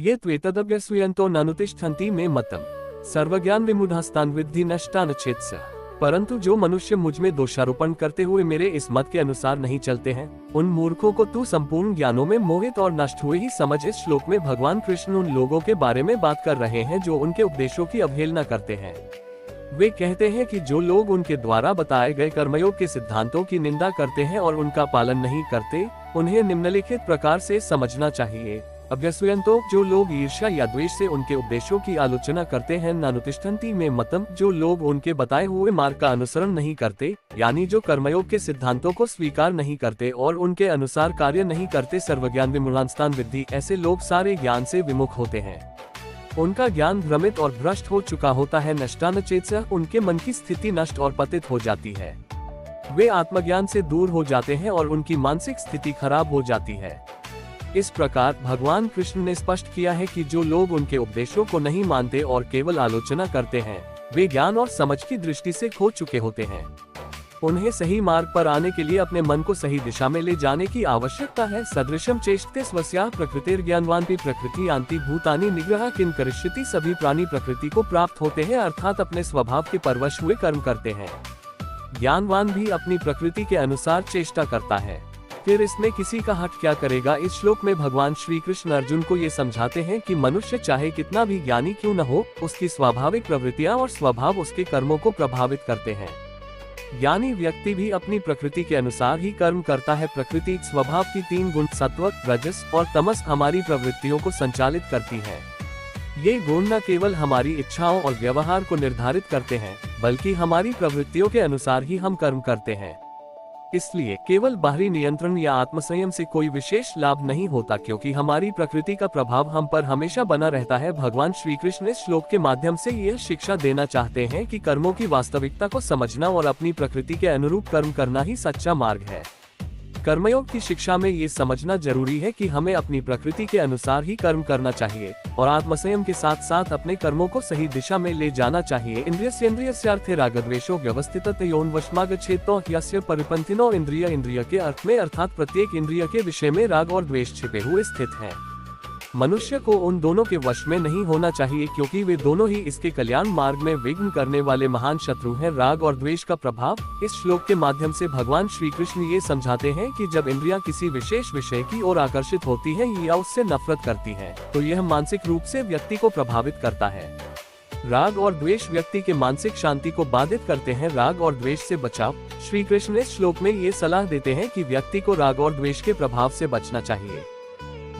ये त्वेतदभ्यसूयन्तो ननुतिष्ठन्ति मे मतम् सर्वज्ञान विमूढ़ास्तान विद्धि नष्टान चेत्स। परंतु जो मनुष्य मुझ में दोषारोपण करते हुए मेरे इस मत के अनुसार नहीं चलते हैं, उन मूर्खों को तू संपूर्ण ज्ञानों में मोहित और नष्ट हुए ही समझ। इस श्लोक में भगवान कृष्ण उन लोगों के बारे में बात कर रहे हैं जो उनके उपदेशों की अवहेलना करते हैं। वे कहते हैं कि जो लोग उनके द्वारा बताए गए कर्मयोग के सिद्धांतों की निंदा करते हैं और उनका पालन नहीं करते, उन्हें निम्नलिखित प्रकार से समझना चाहिए। अभ्यसूयन्तो, जो लोग ईर्ष्या या द्वेष से उनके उपदेशों की आलोचना करते हैं। नानुतिष्ठन्ति में मतम, जो लोग उनके बताए हुए मार्ग का अनुसरण नहीं करते, यानी जो कर्मयोग के सिद्धांतों को स्वीकार नहीं करते और उनके अनुसार कार्य नहीं करते। सर्वज्ञान विमूढ़ांस्तान विद्धि, ऐसे लोग सारे ज्ञान से विमुख होते हैं। उनका ज्ञान भ्रमित और भ्रष्ट हो चुका होता है। नष्टान चेत्स, उनके मन की स्थिति नष्ट और पतित हो जाती है। वे आत्मज्ञान से दूर हो जाते हैं और उनकी मानसिक स्थिति खराब हो जाती है। इस प्रकार भगवान कृष्ण ने स्पष्ट किया है कि जो लोग उनके उपदेशों को नहीं मानते और केवल आलोचना करते हैं, वे ज्ञान और समझ की दृष्टि से खो चुके होते हैं। उन्हें सही मार्ग पर आने के लिए अपने मन को सही दिशा में ले जाने की आवश्यकता है। सदृशम चेष्टते स्वस्याः प्रकृतिर्ज्ञानवान् प्रकृति यान्ति भूतानि निग्रह किं करिष्यति। सभी प्राणी प्रकृति को प्राप्त होते हैं, अर्थात अपने स्वभाव के परवश हुए कर्म करते हैं। ज्ञानवान भी अपनी प्रकृति के अनुसार चेष्टा करता है, फिर इसमें किसी का हट क्या करेगा। इस श्लोक में भगवान श्री कृष्ण अर्जुन को ये समझाते हैं कि मनुष्य चाहे कितना भी ज्ञानी क्यों न हो, उसकी स्वाभाविक प्रवृत्तियां और स्वभाव उसके कर्मों को प्रभावित करते हैं। ज्ञानी व्यक्ति भी अपनी प्रकृति के अनुसार ही कर्म करता है। प्रकृति स्वभाव की 3 गुण सत्व, रजस और तमस हमारी प्रवृत्तियों को संचालित करती है। ये गुण न केवल हमारी इच्छाओं और व्यवहार को निर्धारित करते हैं, बल्कि हमारी प्रवृत्तियों के अनुसार ही हम कर्म करते हैं। इसलिए केवल बाहरी नियंत्रण या आत्मसंयम से कोई विशेष लाभ नहीं होता, क्योंकि हमारी प्रकृति का प्रभाव हम पर हमेशा बना रहता है। भगवान श्री कृष्ण इस श्लोक के माध्यम से यह शिक्षा देना चाहते हैं कि कर्मों की वास्तविकता को समझना और अपनी प्रकृति के अनुरूप कर्म करना ही सच्चा मार्ग है। कर्मयोग की शिक्षा में ये समझना जरूरी है कि हमें अपनी प्रकृति के अनुसार ही कर्म करना चाहिए और आत्मसंयम के साथ साथ अपने कर्मों को सही दिशा में ले जाना चाहिए। इंद्रियस्येन्द्रियस्यार्थे रागद्वेषो व्यवस्थितः यौन वशमागच्छेतो यस्य परिपन्थिनो इंद्रिय, इंद्रिय के अर्थ में अर्थात प्रत्येक इंद्रिय के विषय में राग और द्वेष छिपे हुए स्थित हैं। मनुष्य को उन दोनों के वश में नहीं होना चाहिए, क्योंकि वे दोनों ही इसके कल्याण मार्ग में विघ्न करने वाले महान शत्रु हैं। राग और द्वेष का प्रभाव। इस श्लोक के माध्यम से भगवान श्री कृष्ण ये समझाते हैं कि जब इंद्रियां किसी विशेष विषय की ओर आकर्षित होती हैं या उससे नफरत करती हैं, तो यह मानसिक रूप से व्यक्ति को प्रभावित करता है। राग और द्वेष व्यक्ति के मानसिक शांति को बाधित करते हैं। राग और द्वेष से बचाव। श्री कृष्ण इस श्लोक में ये सलाह देते हैं कि व्यक्ति को राग और द्वेष के प्रभाव से बचना चाहिए।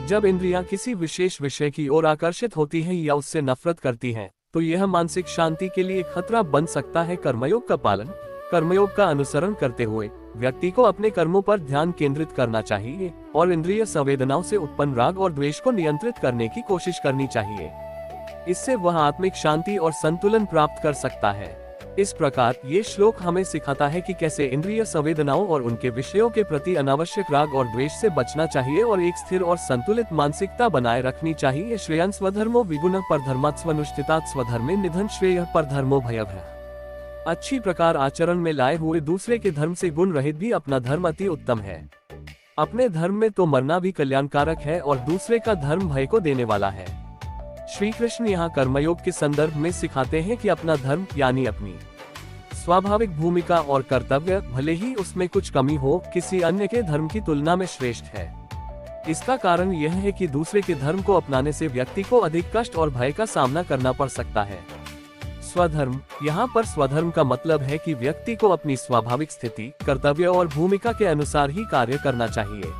जब इंद्रियां किसी विशेष विषय की ओर आकर्षित होती हैं या उससे नफरत करती हैं, तो यह मानसिक शांति के लिए खतरा बन सकता है। कर्मयोग का पालन। कर्मयोग का अनुसरण करते हुए व्यक्ति को अपने कर्मों पर ध्यान केंद्रित करना चाहिए और इंद्रिय संवेदनाओं से उत्पन्न राग और द्वेष को नियंत्रित करने की कोशिश करनी चाहिए। इससे वह आत्मिक शांति और संतुलन प्राप्त कर सकता है। इस प्रकार ये श्लोक हमें सिखाता है कि कैसे इंद्रिय संवेदनाओं और उनके विषयों के प्रति अनावश्यक राग और द्वेष से बचना चाहिए और एक स्थिर और संतुलित मानसिकता बनाए रखनी चाहिए। श्रेयं स्वधर्मो विगुणः परधर्मात् स्वनुष्ठितात् स्वधर्मे निधन श्रेयः परधर्मो भयः। अच्छी प्रकार आचरण में लाए हुए दूसरे के धर्म से गुण रहित भी अपना धर्म अति उत्तम है। अपने धर्म में तो मरना भी कल्याणकारक है और दूसरे का धर्म भय को देने वाला है। श्री कृष्ण यहाँ कर्मयोग के संदर्भ में सिखाते हैं कि अपना धर्म यानी अपनी स्वाभाविक भूमिका और कर्तव्य, भले ही उसमें कुछ कमी हो, किसी अन्य के धर्म की तुलना में श्रेष्ठ है। इसका कारण यह है कि दूसरे के धर्म को अपनाने से व्यक्ति को अधिक कष्ट और भय का सामना करना पड़ सकता है। स्वधर्म। यहाँ पर स्वधर्म का मतलब है कि व्यक्ति को अपनी स्वाभाविक स्थिति, कर्तव्य और भूमिका के अनुसार ही कार्य करना चाहिए।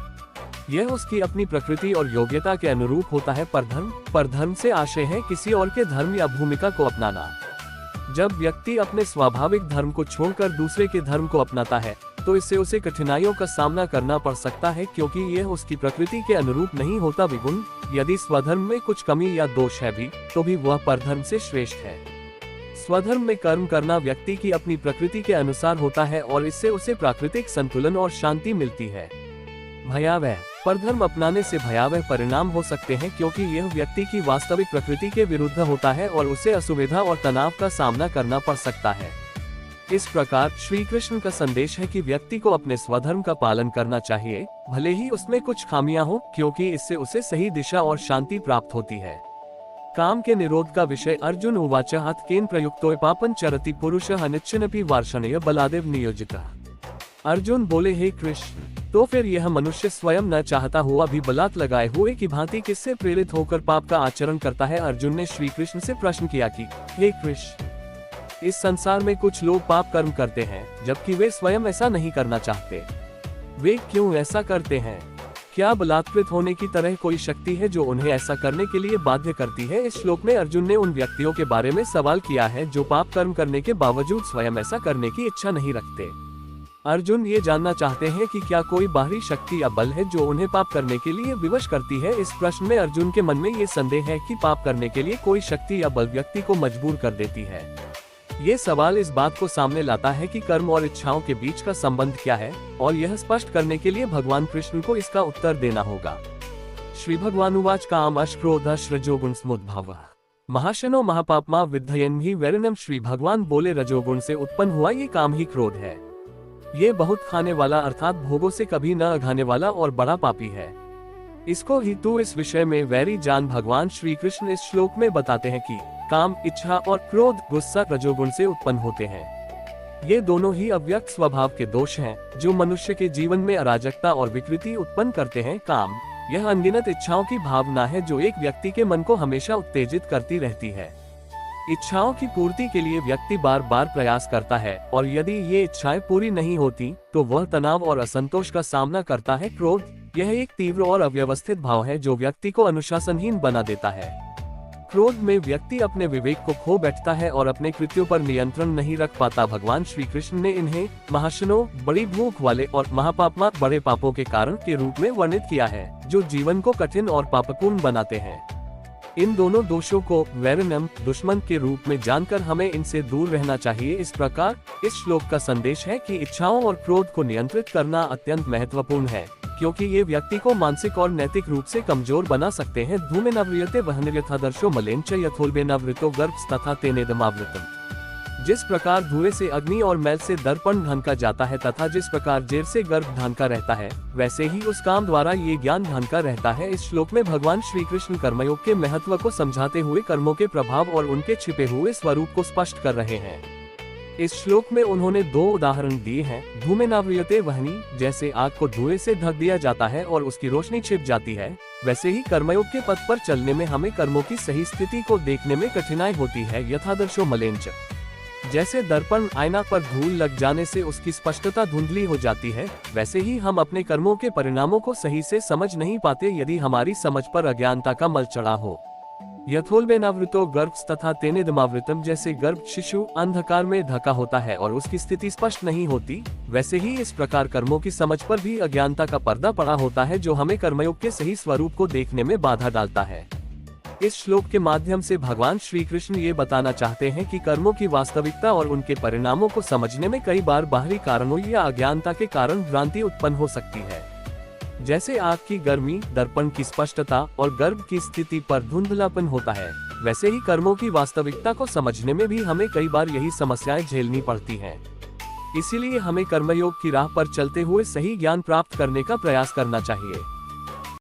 यह उसकी अपनी प्रकृति और योग्यता के अनुरूप होता है। परधर्म से आशय है किसी और के धर्म या भूमिका को अपनाना। जब व्यक्ति अपने स्वाभाविक धर्म को छोड़कर दूसरे के धर्म को अपनाता है, तो इससे उसे कठिनाइयों का सामना करना पड़ सकता है, क्योंकि यह उसकी प्रकृति के अनुरूप नहीं होता। विगुण। यदि स्वधर्म में कुछ कमी या दोष है भी, तो भी वह परधर्म से श्रेष्ठ है। स्वधर्म में कर्म करना व्यक्ति की अपनी प्रकृति के अनुसार होता है और इससे उसे प्राकृतिक संतुलन और शांति मिलती है। भयावह। परधर्म अपनाने से भयावह परिणाम हो सकते हैं, क्योंकि यह व्यक्ति की वास्तविक प्रकृति के विरुद्ध होता है और उसे असुविधा और तनाव का सामना करना पड़ सकता है। इस प्रकार श्री कृष्ण का संदेश है कि व्यक्ति को अपने स्वधर्म का पालन करना चाहिए, भले ही उसमें कुछ खामियां हो, क्योंकि इससे उसे सही दिशा और शांति प्राप्त होती है। काम के निरोध का विषय अर्जुन उवाच हत केन प्रयुक्तो पापं चरति पुरुषः निच्चिनपि वार्षणेय बलादेव नियोजितः। अर्जुन बोले, हे कृष्ण, तो फिर यह मनुष्य स्वयं न चाहता हुआ भी बलात् लगाए हुए की भांति किससे प्रेरित होकर पाप का आचरण करता है। अर्जुन ने श्री कृष्ण से प्रश्न किया कि हे कृष्ण, इस संसार में कुछ लोग पाप कर्म करते हैं जबकि वे स्वयं ऐसा नहीं करना चाहते, वे क्यों ऐसा करते हैं? क्या बलात्कृत होने की तरह कोई शक्ति है जो उन्हें ऐसा करने के लिए बाध्य करती है? इस श्लोक में अर्जुन ने उन व्यक्तियों के बारे में सवाल किया है जो पाप कर्म करने के बावजूद स्वयं ऐसा करने की इच्छा नहीं रखते। अर्जुन ये जानना चाहते हैं कि क्या कोई बाहरी शक्ति या बल है जो उन्हें पाप करने के लिए विवश करती है। इस प्रश्न में अर्जुन के मन में ये संदेह है कि पाप करने के लिए कोई शक्ति या बल व्यक्ति को मजबूर कर देती है। ये सवाल इस बात को सामने लाता है कि कर्म और इच्छाओं के बीच का संबंध क्या है, और यह स्पष्ट करने के लिए भगवान कृष्ण को इसका उत्तर देना होगा। श्री भगवान उवाच काम अश्क्रोधश रजोगुण समुद्भवः महाशनो महापापमा विद्धयन् ही वैरिणम। श्री भगवान बोले, रजोगुण से उत्पन्न हुआ ये काम ही क्रोध है। ये बहुत खाने वाला अर्थात भोगों से कभी न अघाने वाला और बड़ा पापी है। इसको ही तो इस विषय में वैरी जान भगवान श्री कृष्ण इस श्लोक में बताते हैं कि काम, इच्छा और क्रोध, गुस्सा रजोगुण से उत्पन्न होते हैं। ये दोनों ही अव्यक्त स्वभाव के दोष हैं जो मनुष्य के जीवन में अराजकता और विकृति उत्पन्न करते हैं। काम यह अनगिनत इच्छाओं की भावना है जो एक व्यक्ति के मन को हमेशा उत्तेजित करती रहती है। इच्छाओं की पूर्ति के लिए व्यक्ति बार बार प्रयास करता है और यदि ये इच्छाएं पूरी नहीं होती तो वह तनाव और असंतोष का सामना करता है। क्रोध यह एक तीव्र और अव्यवस्थित भाव है जो व्यक्ति को अनुशासनहीन बना देता है। क्रोध में व्यक्ति अपने विवेक को खो बैठता है और अपने कृत्यों पर नियंत्रण नहीं रख पाता। भगवान श्री कृष्ण ने इन्हें महाशनो, बड़ी भूख वाले, और महापापमा, बड़े पापों के कारण के रूप में वर्णित किया है जो जीवन को कठिन और पापपूर्ण बनाते हैं। इन दोनों दोषों को वैरिणम, दुश्मन के रूप में जानकर हमें इनसे दूर रहना चाहिए। इस प्रकार इस श्लोक का संदेश है कि इच्छाओं और क्रोध को नियंत्रित करना अत्यंत महत्वपूर्ण है, क्योंकि ये व्यक्ति को मानसिक और नैतिक रूप से कमजोर बना सकते हैं। धूमेनाव्रियते वह्निर्यथादर्शो मलेनच यथोल्बेनावृतो गर्भस्तथा तेनेदमावृतम्। जिस प्रकार धुएं से अग्नि और मैल से दर्पण ढांका जाता है तथा जिस प्रकार जेर से गर्भ ढांका रहता है, वैसे ही उस काम द्वारा ये ज्ञान ढांका रहता है। इस श्लोक में भगवान श्री कृष्ण कर्मयोग के महत्व को समझाते हुए कर्मों के प्रभाव और उनके छिपे हुए स्वरूप को स्पष्ट कर रहे हैं। इस श्लोक में उन्होंने दो उदाहरण दिए हैं। धूमेनाव्रियते वह्नि, जैसे आग को धुएं से ढक दिया जाता है और उसकी रोशनी छिप जाती है, वैसे ही कर्मयोग के पथ पर चलने में हमें कर्मों की सही स्थिति को देखने में कठिनाई होती है। यथादर्शो मलेनच, जैसे दर्पण आईना पर धूल लग जाने से उसकी स्पष्टता धुंधली हो जाती है, वैसे ही हम अपने कर्मों के परिणामों को सही से समझ नहीं पाते यदि हमारी समझ पर अज्ञानता का मल चढ़ा हो। यथोल्बेनावृतो गर्भस्तथा तेनेदमावृतम्, जैसे गर्भ शिशु अंधकार में ढका होता है और उसकी स्थिति स्पष्ट नहीं होती, वैसे ही इस प्रकार कर्मों की समझ पर भी अज्ञानता का पर्दा पड़ा होता है जो हमें कर्मयोग के सही स्वरूप को देखने में बाधा डालता है। इस श्लोक के माध्यम से भगवान श्री कृष्ण ये बताना चाहते हैं कि कर्मों की वास्तविकता और उनके परिणामों को समझने में कई बार बाहरी कारणों या अज्ञानता के कारण भ्रांति उत्पन्न हो सकती है। जैसे आग की गर्मी, दर्पण की स्पष्टता और गर्भ की स्थिति पर धुंधलापन होता है, वैसे ही कर्मों की वास्तविकता को समझने में भी हमें कई बार यही समस्याएं झेलनी पड़ती हैं। इसीलिए हमें कर्मयोग की राह पर चलते हुए सही ज्ञान प्राप्त करने का प्रयास करना चाहिए।